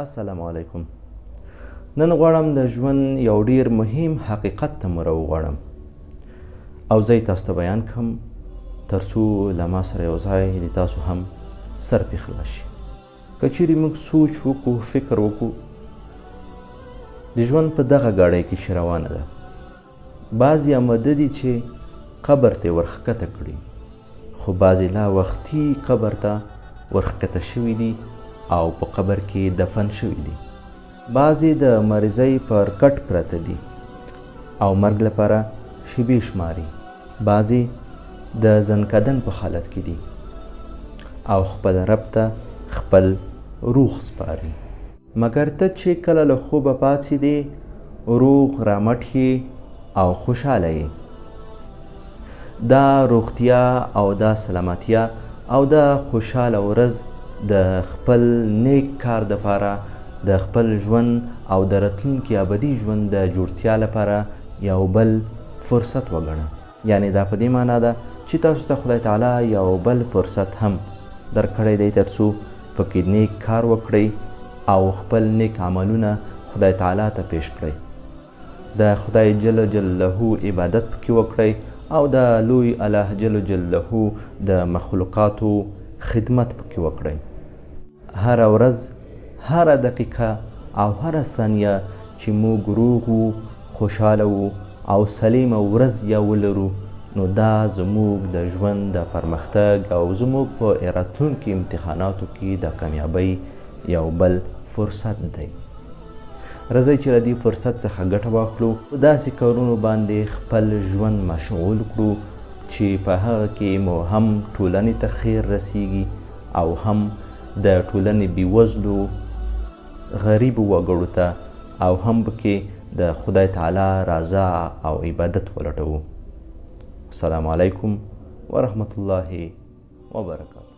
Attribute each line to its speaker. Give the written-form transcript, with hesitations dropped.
Speaker 1: السلام علیکم. نن غواړم د ژوند یو ډیر مهم حقیقت ته مو راوغواړم او زه یې تاسو ته بیان کړم تر څو له ما سره یو ځای د تاسو هم سر پې خلاص شي. که چیرې موږ سوچ وکړو، فکر وکړو، د ژوند په دغه ګاډۍ کې چې روانه ده، بعضې اماده دي چې قبر ته یې ورښکته کړي، خو بعضې لا وختي قبر ته ورښکته شوي دي او په قبر کې دفن شوي دي. بعضې د مریضۍ پر کټ پرته دي او مرګ لپاره شیبې شماري. بعضې د زنکدن په حالت کې دي او خپل رب ته خپل روح سپاري. مګر ته چې کله له خوبه پاڅېدې، روغ رامټ یې او خوشحاله یې. دا روغتیا او دا سلامتیا او دا خوشحاله ورځ د خپل نیک کار دپاره، د خپل ژوند او د راتلونکي ابدي ژوند د جوړتیا لپاره یو بل فرصت وګڼه. یعنې دا په دې معنا ده چې تاسو ته خدای تعالی یو بل فرصت هم درکړی دی تر څو پکې نیک کار وکړئ او خپل نیک عملونه خدای تعالی ته پیش کړئ. د خدای جل جلاله عبادت پکې وکړئ او د لوی الله جل جلاله د مخلوقاتو خدمت پکې وکړئ. هره ورځ، هره دقیقه او هره ثانیه چې موږ روغ وو، خوشحاله وو او سلیمه ورځ یا ولرو، نو دا زموږ د ژوند د پرمختګ او زموږ په راتلونکي امتحاناتو کې د کامیابۍ یو بل فرصت دی. راځئ چې له دې فرصت څخه ګټه واخلو، په داسې کارونو باندې خپل ژوند مشغول کړو چې په هغه کې مو هم ټولنې ته خیر رسیږي او هم د ټولنې بېوزلو غریبو وګړو ته او هم پکې د خدای تعالی رضا او عبادت ولټوو. السلام علیکم ورحمة الله وبرکاته.